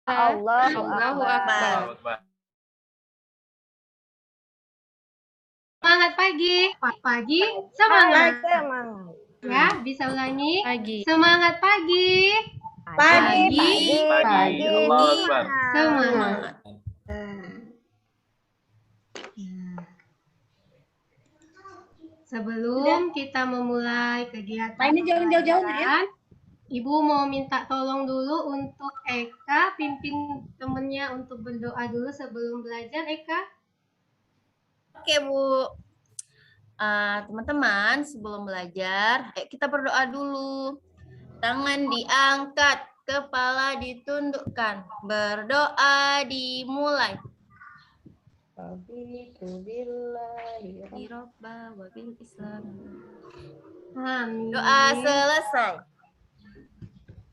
Allahu Akbar. Semangat pagi. Pagi, semangat. Semangat. Ya, bisa ulangi. Pagi. Semangat pagi. Pagi. Allahu Akbar. Semangat. Sebelum kita memulai kegiatan Mainnya jangan jauh-jauh, ya. pelajaran, Ibu mau minta tolong dulu untuk Eka pimpin temennya untuk berdoa dulu sebelum belajar, Eka. Oke, Bu. Teman-teman, sebelum belajar, ayo kita berdoa dulu. Tangan diangkat, kepala ditundukkan. Berdoa dimulai. Birobba wabil Islam. Amin. Doa selesai.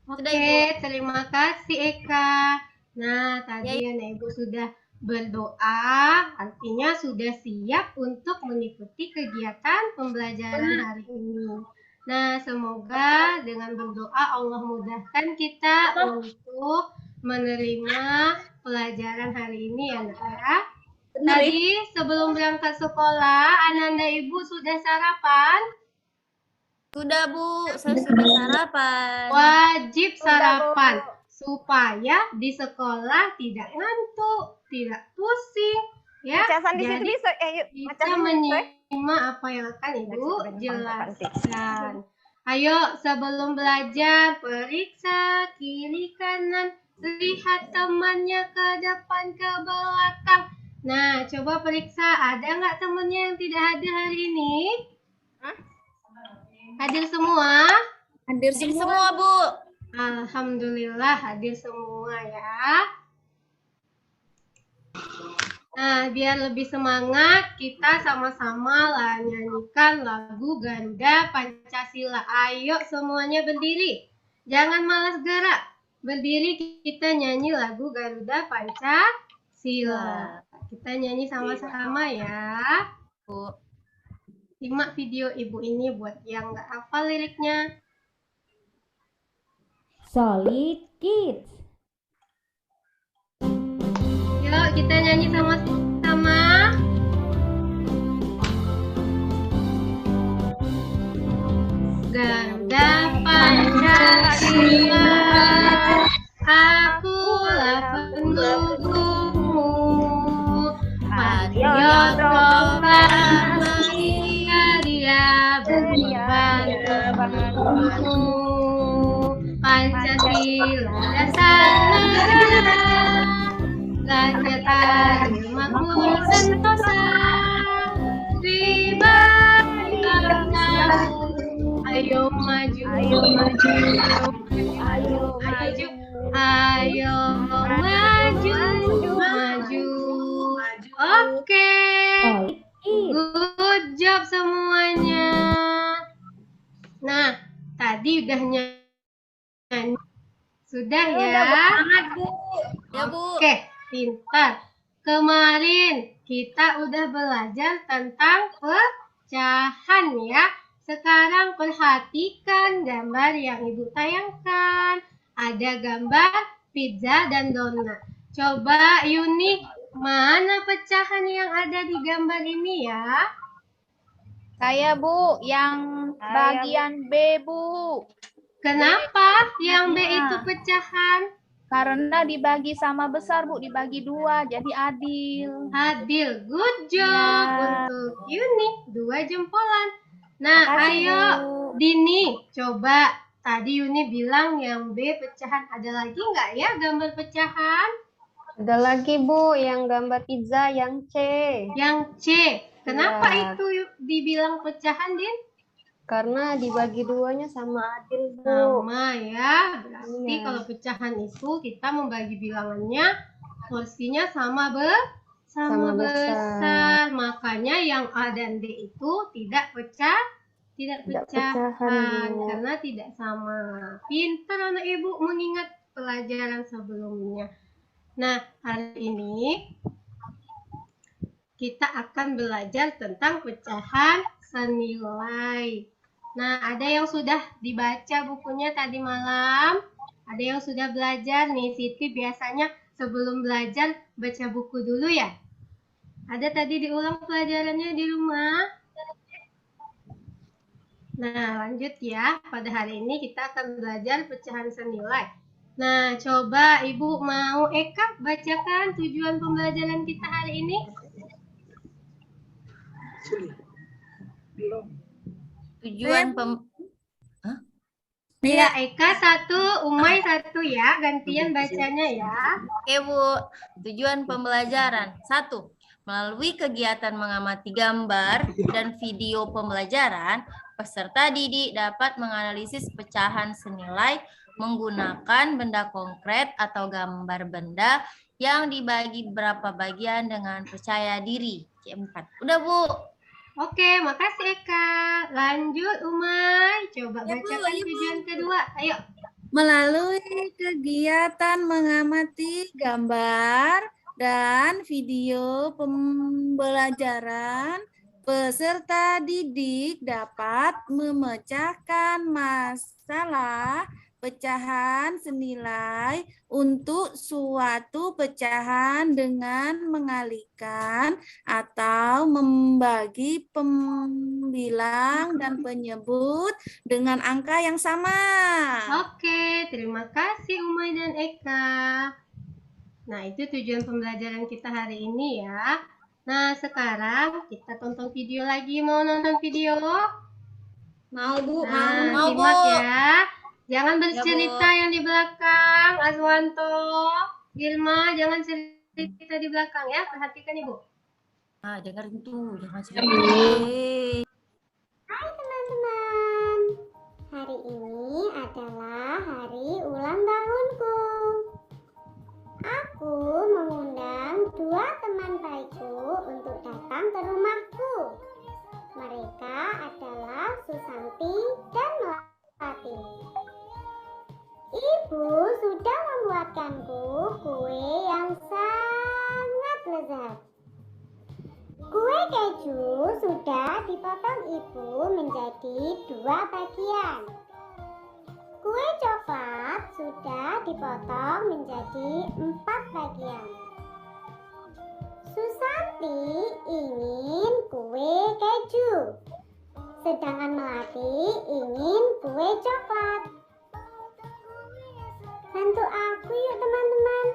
Sudah, Oke, Ibu. terima kasih Eka. Nah, tadi Ya, Ibu sudah berdoa, artinya sudah siap untuk mengikuti kegiatan pembelajaran hari ini. Nah, semoga dengan berdoa Allah mudahkan kita untuk menerima pelajaran hari ini ya, Nak ya. Tadi sebelum berangkat sekolah, Ananda Ibu sudah sarapan? Sudah, Bu. Saya sudah sarapan. Wajib sarapan supaya di sekolah tidak ngantuk, tidak pusing, ya. Jadi bisa menyimak apa yang akan Ibu jelaskan. Ayo, sebelum belajar, periksa kiri kanan, lihat temannya ke depan ke belakang. Nah, coba periksa, ada nggak temannya yang tidak hadir hari ini? Hadir semua? Hadir semua, Bu. Alhamdulillah hadir semua ya. Nah, biar lebih semangat, kita sama-sama lah nyanyikan lagu Garuda Pancasila. Ayo semuanya berdiri. Jangan malas gerak. Berdiri kita nyanyi lagu Garuda Pancasila. Kita nyanyi sama-sama ya. Bu. Simak video Ibu ini buat yang nggak hafal liriknya. Solid Kids. Yuk kita nyanyi sama-sama. Garuda Pancasila, akulah pendukungmu. Patriot proklamasi karya berbantu. Pancasila dasar negara, lahir adil makmur sentosa, pribadi kamu. Ayo maju, ayo maju, ayo maju, maju. Oke, good job semuanya. Nah, tadi udah nyanyi, sudah ya? Ya, Bu. Oke, pintar. Kemarin kita udah belajar tentang pecahan ya. Sekarang perhatikan gambar yang Ibu tayangkan. Ada gambar pizza dan donat. Coba Yuni, mana pecahan yang ada di gambar ini ya? Saya, Bu, yang bagian B, Bu. Kenapa yang B itu pecahan? Karena dibagi sama besar, Bu, dibagi 2, jadi adil. Adil, good job untuk Yuni, 2 jempolan. Nah, Makasih, ayo Bu. Dini, coba tadi Yuni bilang yang B pecahan, ada lagi nggak ya gambar pecahan? Ada lagi Bu, yang gambar pizza yang C. Yang C, kenapa Ya. itu dibilang pecahan, Din? Karena dibagi 2-nya sama adil Bu. Sama ya, berarti Iya. kalau pecahan itu kita membagi bilangannya porsinya sama Sama besar. Makanya yang A dan D itu tidak Tidak pecahan pecahan, Bu. karena tidak sama. Pintar anak Ibu mengingat pelajaran sebelumnya. Nah, hari ini kita akan belajar tentang pecahan senilai. Nah, ada yang sudah dibaca bukunya tadi malam? Ada yang sudah belajar nih? Siti biasanya sebelum belajar baca buku dulu ya? Ada tadi diulang pelajarannya di rumah? Nah, lanjut ya. Pada hari ini kita akan belajar pecahan senilai. Nah, coba Ibu mau Eka bacakan tujuan pembelajaran kita hari ini? Tujuan Ya, Eka 1, Umay 1 ya. Gantian bacanya ya. Oke, Bu. Tujuan pembelajaran. 1. Melalui kegiatan mengamati gambar dan video pembelajaran, peserta didik dapat menganalisis pecahan senilai menggunakan benda konkret atau gambar benda yang dibagi beberapa bagian dengan percaya diri. C4. Udah, Bu. Oke, makasih Eka. Lanjut Umay. Coba bacakan tujuan kedua. Ayo. Melalui kegiatan mengamati gambar dan video pembelajaran, peserta didik dapat memecahkan masalah pecahan senilai untuk suatu pecahan dengan mengalihkan atau membagi pembilang dan penyebut dengan angka yang sama. Oke, terima kasih Umay dan Eka. Nah, itu tujuan pembelajaran kita hari ini ya. Nah, sekarang kita tonton video lagi. Mau nonton video? Mau, Bu. Nah, simak ya. Jangan bercerita yang di belakang, Azwanto, Irma, jangan cerita di belakang ya. Perhatikan Ibu. Ah, dengerin tuh, jangan cerita. Hai teman-teman, hari ini adalah hari ulang tahunku. Aku mengundang 2 teman baikku untuk datang ke rumahku. Mereka adalah Susanti dan Melati. Ibu sudah membuatkanku kue yang sangat lezat. Kue keju sudah dipotong ibu menjadi 2 bagian. Kue coklat sudah dipotong menjadi 4 bagian. Susanti ingin kue keju, sedangkan Melati ingin kue coklat. Bantu aku yuk teman-teman.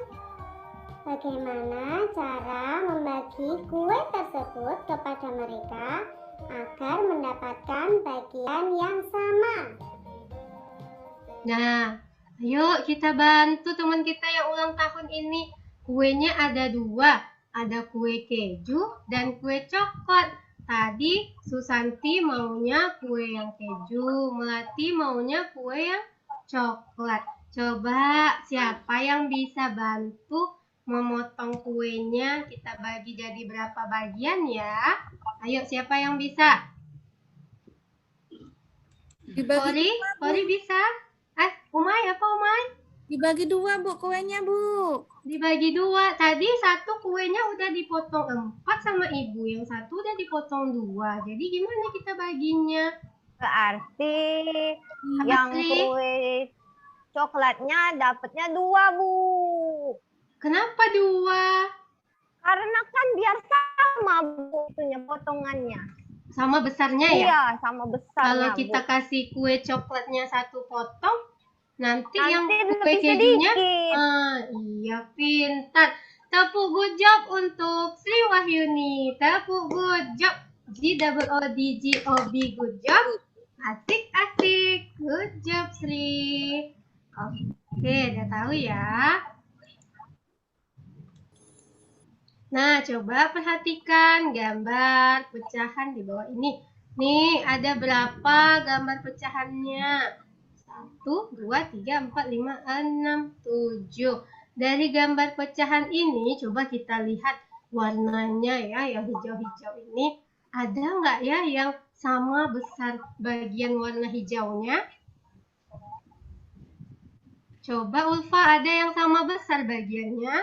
Bagaimana cara membagi kue tersebut kepada mereka agar mendapatkan bagian yang sama? Nah, ayo kita bantu teman kita yang ulang tahun ini. Kuenya ada 2, ada kue keju dan kue coklat. Tadi Susanti maunya kue yang keju, Melati maunya kue yang coklat. Coba siapa yang bisa bantu memotong kuenya? Kita bagi jadi berapa bagian ya? Ayo, siapa yang bisa? Kori bisa? Umay, apa Umay? Dibagi 2, Bu, kuenya, Bu. Dibagi 2. Tadi 1 kuenya udah dipotong 4 sama ibu, yang 1 udah dipotong 2. Jadi gimana kita baginya? Berarti yang kue coklatnya dapatnya 2, Bu. Kenapa 2? Karena kan biar sama, Bu, itunya potongannya. Sama besarnya ya? Iya, sama besarnya. Kalau kita Bu, kasih kue coklatnya 1 potong, nanti yang lebih kue kejunya, sedikit. iya pintar. Tepuk good job untuk Sri Wahyuni. Tepuk good job. G-double-O-D-G-O-B, good job. Asik-asik. Good job Sri. Oke, udah tahu ya. Nah, coba perhatikan gambar pecahan di bawah ini. Nih, ada berapa gambar pecahannya? 1, 2, 3, 4, 5, 6, 7. Dari gambar pecahan ini, coba kita lihat warnanya ya, yang hijau-hijau ini. Ada nggak ya yang sama besar bagian warna hijaunya? Coba Ulfa, ada yang sama besar bagiannya?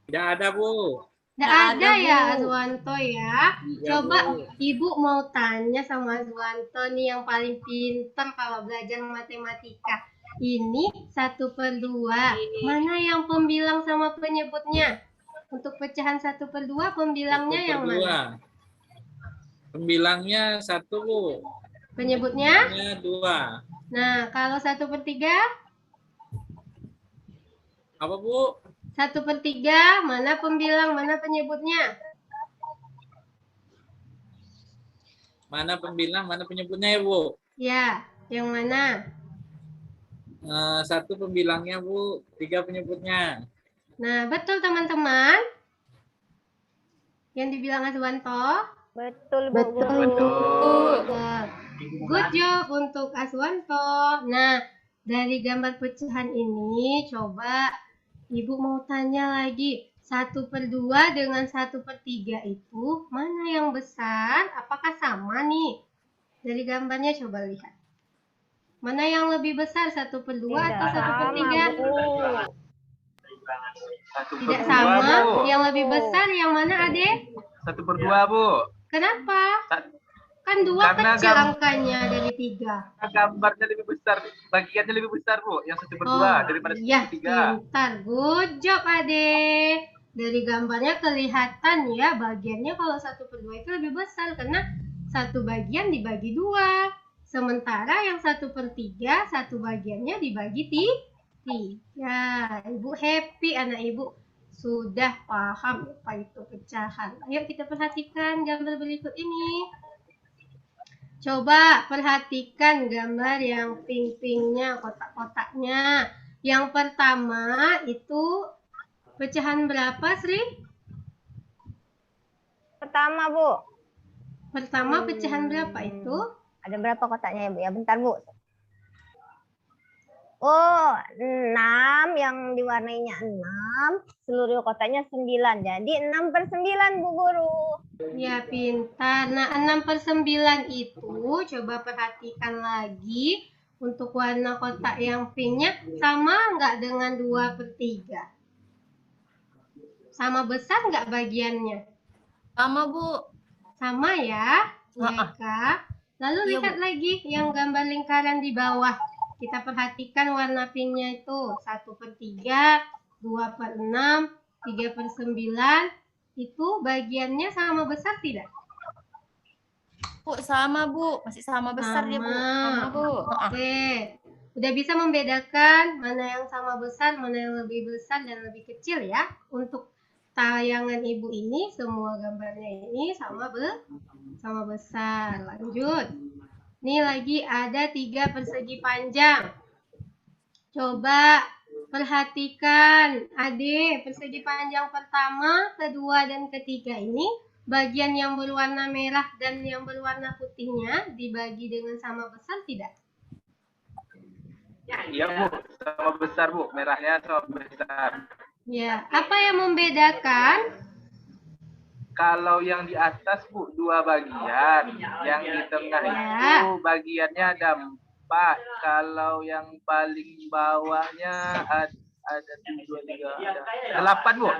Tidak ada, Bu. Tidak ada ya, Azwanto ya. Ya, Coba Bu. Ibu mau tanya sama Azwanto nih yang paling pintar kalau belajar matematika. Ini 1/2. Mana yang pembilang sama penyebutnya? Untuk pecahan 1/2, pembilangnya yang mana? Pembilangnya 1, Bu. Penyebutnya? 2. Nah, kalau 1/3? Apa, Bu? 1/3, mana pembilang, mana penyebutnya? Mana pembilang, mana penyebutnya ya, Bu? Ya, yang mana? 1 pembilangnya, Bu. 3 penyebutnya. Nah, betul teman-teman. Yang dibilang Aswanto. Betul, Bu. Betul. Good job untuk Aswanto. Nah, dari gambar pecahan ini, coba Ibu mau tanya lagi. 1/2 dengan 1/3 itu mana yang besar? Apakah sama nih? Dari gambarnya coba lihat. Mana yang lebih besar, 1/2 atau 1/3? Tidak sama. Yang lebih besar yang mana, Ade? 1/2, Bu. Kenapa? Kan 2 Karena kecil angkanya dari 3. Gambarnya lebih besar, bagiannya lebih besar, Bu. Yang 1/2 daripada 1/3. Pintar. Good job, Ade. Dari gambarnya kelihatan ya, bagiannya kalau 1/2 itu lebih besar karena satu bagian dibagi 2. Sementara yang 1/3, satu bagiannya dibagi 3. Ibu happy, anak Ibu sudah paham apa itu pecahan. Ayo kita perhatikan gambar berikut ini. Coba perhatikan gambar yang pink-pinknya, kotak-kotaknya. Yang pertama itu pecahan berapa, Sri? Pertama, Bu. Pertama pecahan berapa itu? Ada berapa kotaknya ya, Bu? Ya, bentar, Bu. Oh, 6, yang diwarnainya 6, seluruh kotaknya 9. Jadi 6/9, Bu Guru. Ya, pintar. Nah, 6/9 itu coba perhatikan lagi untuk warna kotak yang pinknya sama nggak dengan 2/3? Sama besar nggak bagiannya? Sama, Bu. Sama ya, Eka. Lalu lihat lagi yang gambar lingkaran di bawah. Kita perhatikan warna pinknya itu 1/3, 2/6, 3/9. Itu bagiannya sama besar tidak? Bu, sama, Bu. Masih sama besar dia, Bu. Sama, Bu. Oke. Udah bisa membedakan mana yang sama besar, mana yang lebih besar dan lebih kecil ya. Untuk tayangan Ibu ini, semua gambarnya ini sama besar. Lanjut. Ini lagi ada 3 persegi panjang. Coba perhatikan, Ade, persegi panjang pertama, kedua, dan ketiga ini, bagian yang berwarna merah dan yang berwarna putihnya dibagi dengan sama besar tidak? Iya, Bu. Sama besar, Bu. Merahnya sama besar. Ya, apa yang membedakan? Kalau yang di atas, Bu, 2 bagian. Yang di tengah itu bagiannya ada 4. Kalau yang paling bawahnya ada 8, Bu.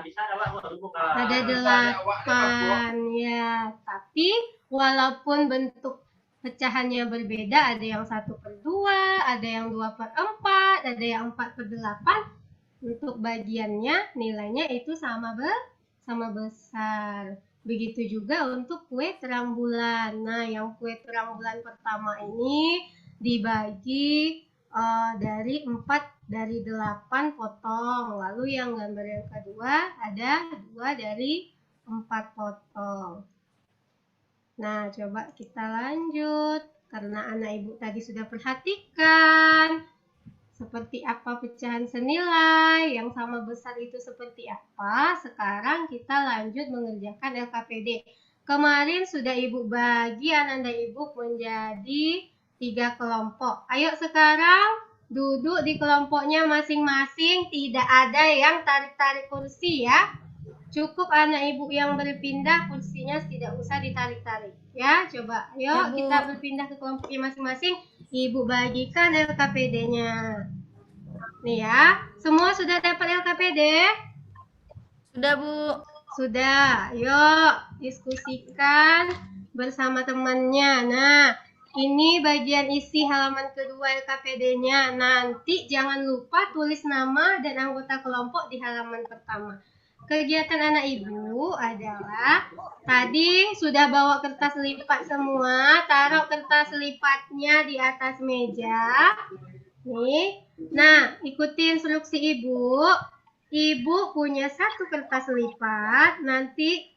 Ada 8 ya. Tapi walaupun bentuk pecahannya berbeda, ada yang 1/2, ada yang 2/4, ada yang 4/8. Untuk bagiannya nilainya itu sama besar. Begitu juga untuk kue terang bulan. Nah, yang kue terang bulan pertama ini dibagi dari 8 potong. Lalu yang gambar yang kedua ada 2 dari 4 potong. Nah, coba kita lanjut. Karena anak Ibu tadi sudah perhatikan seperti apa pecahan senilai, yang sama besar itu seperti apa. Sekarang kita lanjut mengerjakan LKPD. Kemarin sudah Ibu bagi anak Ibu menjadi 3 kelompok. Ayo sekarang duduk di kelompoknya masing-masing. Tidak ada yang tarik-tarik kursi ya. Cukup anak Ibu yang berpindah, kursinya tidak usah ditarik-tarik. Ya, coba. Ayo kita berpindah ke kelompoknya masing-masing. Ibu bagikan LKPD-nya. Nih ya, semua sudah dapat LKPD? Sudah, Bu. Sudah. Yuk, diskusikan bersama temannya. Nah, Ini bagian isi halaman kedua LKPD-nya. Nanti jangan lupa tulis nama dan anggota kelompok di halaman pertama. Kegiatan anak ibu adalah tadi sudah bawa kertas lipat semua, taruh kertas lipatnya di atas meja. Nih. Nah, ikuti instruksi ibu. Ibu punya satu kertas lipat, nanti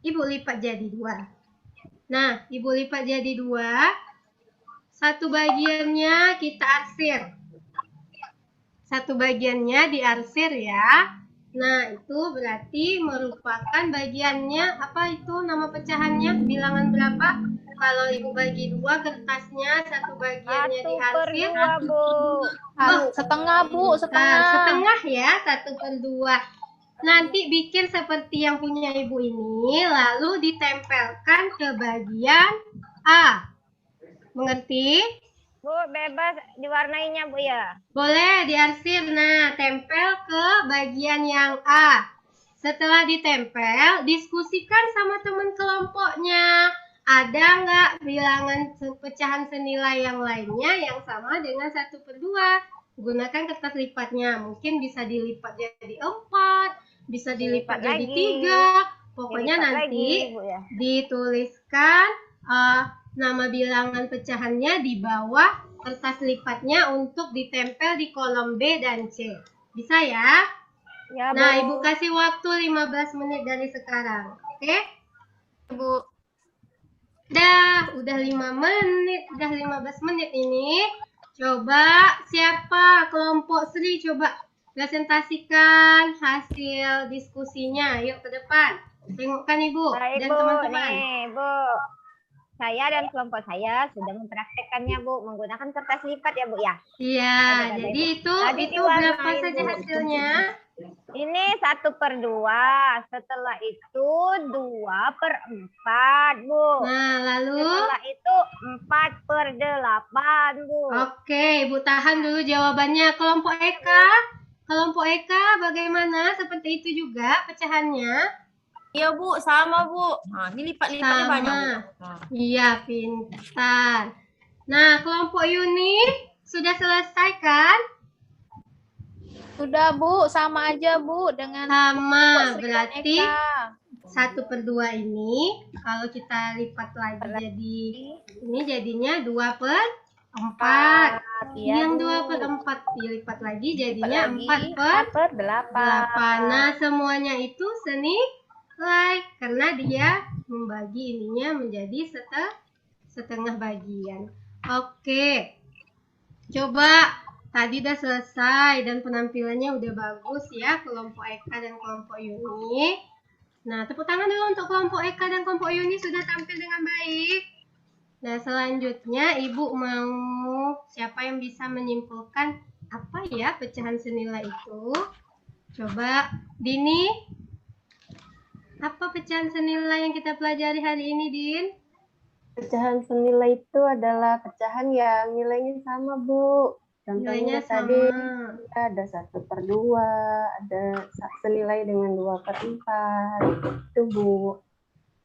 ibu lipat jadi 2. Nah, ibu lipat jadi 2. Satu bagiannya kita arsir. Satu bagiannya diarsir ya. Nah, itu berarti merupakan bagiannya, apa itu nama pecahannya? Bilangan berapa? Kalau ibu bagi 2 kertasnya, satu bagiannya diarsir. 1/2, Bu. Setengah, Bu, setengah. Setengah ya, 1/2. Nanti bikin seperti yang punya ibu ini, lalu ditempelkan ke bagian A. Mengerti? Bu, bebas diwarnainya, Bu ya. Boleh diarsir. Nah, tempel ke bagian yang A. Setelah ditempel, diskusikan sama teman kelompoknya. Ada nggak bilangan pecahan senilai yang lainnya yang sama dengan 1/2? Gunakan kertas lipatnya. Mungkin bisa dilipat jadi 4, bisa dilipat jadi 3. Pokoknya nanti dituliskan nama bilangan pecahannya di bawah kertas lipatnya untuk ditempel di kolom B dan C. Bisa ya? Ya, Bu. Nah, Ibu kasih waktu 15 menit dari sekarang. Oke? Bu. Udah 5 menit, udah 15 menit ini. Coba siapa kelompok Sri coba presentasikan hasil diskusinya. Yuk ke depan. Tengokkan Ibu Baik, dan Bu. teman-teman. Nih, Bu. Saya dan kelompok saya sudah mempraktekkannya, Bu, menggunakan kertas lipat ya, Bu ya. Iya, Ada, jadi Ibu. itu Tadi berapa diwarnain, saja Bu. hasilnya? Ini 1/2. Setelah itu 2/4, Bu. Nah, lalu Setelah itu 4/8, Bu. oke, Ibu tahan dulu jawabannya. Kelompok Eka bagaimana? Seperti itu juga pecahannya? Iya, Bu, sama, Bu. Nah, ini lipat-lipatnya Sama. banyak, Bu. Nah. Iya, pintar. Nah, kelompok Yuni sudah selesai kan? Sudah, Bu, sama aja, Bu, dengan Sama, Sri dan berarti Eka. 1/2 ini kalau kita lipat lagi jadi ini jadinya 2/4. Iya, Yang Bu. 2/4 dilipat lagi jadinya Lipat lagi, 4/8. 4/8. Nah, semuanya itu senilai karena dia membagi ininya menjadi setengah bagian. Oke. Coba tadi udah selesai dan penampilannya udah bagus ya kelompok Eka dan kelompok Yuni. Nah, tepuk tangan dulu untuk kelompok Eka dan kelompok Yuni sudah tampil dengan baik. Nah, selanjutnya Ibu mau siapa yang bisa menyimpulkan apa ya pecahan senilai itu? Coba Dini. Apa pecahan senilai yang kita pelajari hari ini, Din? Pecahan senilai itu adalah pecahan yang nilainya sama, Bu. Nilainya Contohnya tadi sama. ada 1/2, ada senilai dengan 2/4. Itu, Bu.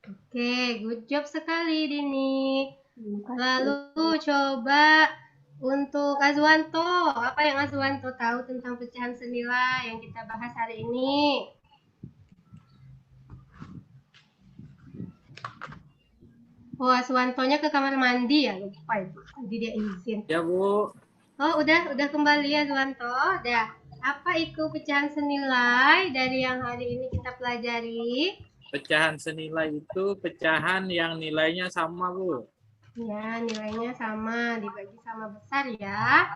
Oke, good job sekali, Dini. Lalu coba untuk Azwanto. Apa yang Azwanto tahu tentang pecahan senilai yang kita bahas hari ini? Oh, Aswantonya ke kamar mandi ya, lupa itu. Tadi dia izin. Ya, Bu. Oh, udah kembali ya, Aswanto. Udah. Apa itu pecahan senilai dari yang hari ini kita pelajari? Pecahan senilai itu pecahan yang nilainya sama, Bu. Ya, nilainya sama, dibagi sama besar ya.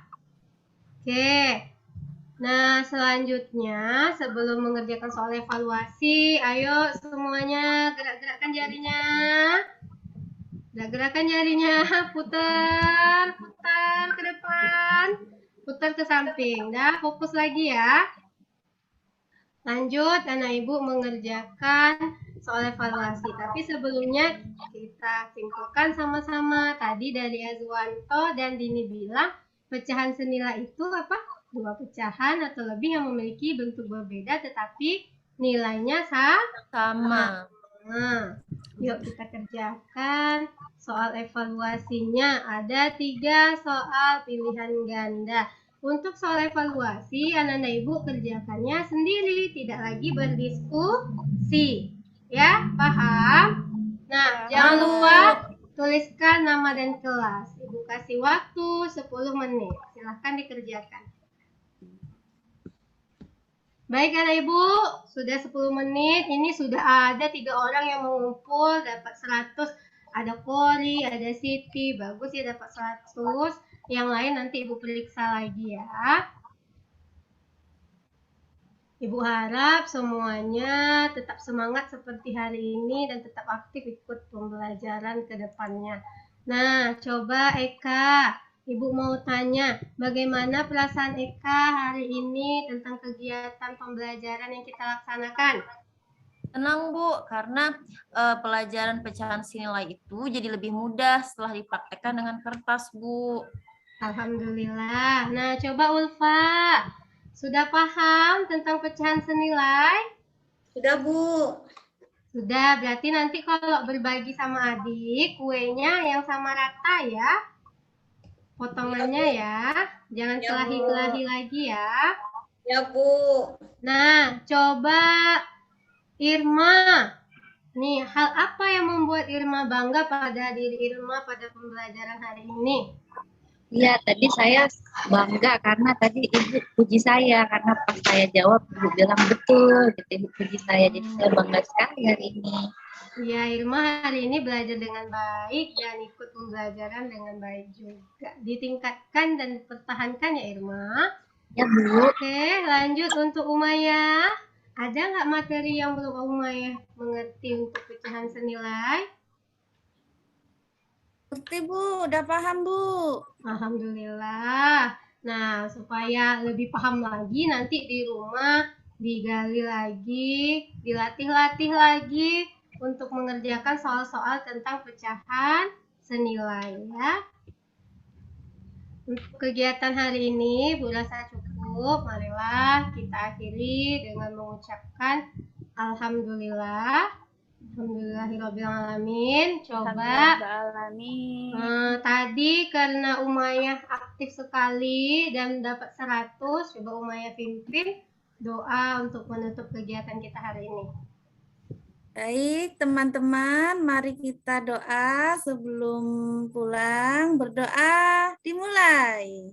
Oke. Nah, selanjutnya sebelum mengerjakan soal evaluasi, ayo semuanya gerak-gerakkan jarinya. Gerakan jarinya, putar ke depan, putar ke samping. Dah, fokus lagi ya. Lanjut, anak ibu mengerjakan soal evaluasi. Tapi sebelumnya kita simpulkan sama-sama. Tadi dari Azwanto dan Dini bilang pecahan senilai itu apa? 2 pecahan atau lebih yang memiliki bentuk berbeda tetapi nilainya sama. Nah, yuk kita kerjakan soal evaluasinya. Ada 3 soal pilihan ganda. Untuk soal evaluasi, anak-anak ibu kerjakannya sendiri, tidak lagi berdiskusi. Ya, paham? Nah, jangan lupa tuliskan nama dan kelas. Ibu kasih waktu 10 menit. Silahkan dikerjakan. Baik anak ibu, sudah 10 menit. Ini sudah ada 3 orang yang mengumpul dapat 100. Ada Kori, ada Siti. Bagus ya dapat 100. Yang lain nanti ibu periksa lagi ya. Ibu harap semuanya tetap semangat seperti hari ini dan tetap aktif ikut pembelajaran ke depannya. Nah, coba Eka, Ibu mau tanya, bagaimana perasaan Eka hari ini tentang kegiatan pembelajaran yang kita laksanakan? Tenang Bu, karena pelajaran pecahan senilai itu jadi lebih mudah setelah dipraktekkan dengan kertas Bu. Alhamdulillah. Nah, coba Ulfa, sudah paham tentang pecahan senilai? Sudah Bu. Sudah, berarti nanti kalau berbagi sama adik, kuenya yang sama rata ya. Potongannya ya, jangan kelahi-kelahi lagi ya. Ya Bu. Nah, coba Irma. Nih, hal apa yang membuat Irma bangga pada diri Irma pada pembelajaran hari ini? Iya, tadi saya bangga karena tadi Ibu puji saya karena pas saya jawab Ibu bilang betul, gitu Ibu puji saya, jadi saya bangga sekali hari ini. Ya, Irma hari ini belajar dengan baik dan ikut pembelajaran dengan baik juga. Ditingkatkan dan pertahankan ya Irma. Ya Bu. Oke, lanjut untuk Umayyah. Ada nggak materi yang belum Umayyah mengerti untuk pecahan senilai? Ngerti Bu, udah paham Bu. Alhamdulillah. Nah, supaya lebih paham lagi nanti di rumah digali lagi, dilatih-latih lagi untuk mengerjakan soal-soal tentang pecahan senilai ya. Untuk kegiatan hari ini Bu rasa cukup. Marilah kita akhiri dengan mengucapkan alhamdulillah. Alhamdulillahirrabbilalamin. Coba tadi karena Umayyah aktif sekali dan dapat 100, coba Umayyah pimpin doa untuk menutup kegiatan kita hari ini. Baik, teman-teman, mari kita doa sebelum pulang. Berdoa dimulai.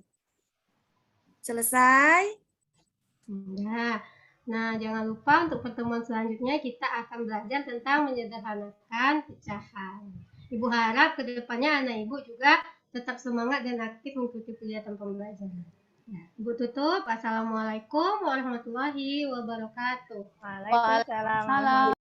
Selesai? Sudah. Nah, jangan lupa untuk pertemuan selanjutnya kita akan belajar tentang menyederhanakan pecahan. Ibu harap ke depannya anak ibu juga tetap semangat dan aktif mengikuti kegiatan pembelajaran. Ya, Ibu tutup. Assalamualaikum warahmatullahi wabarakatuh. Waalaikumsalam.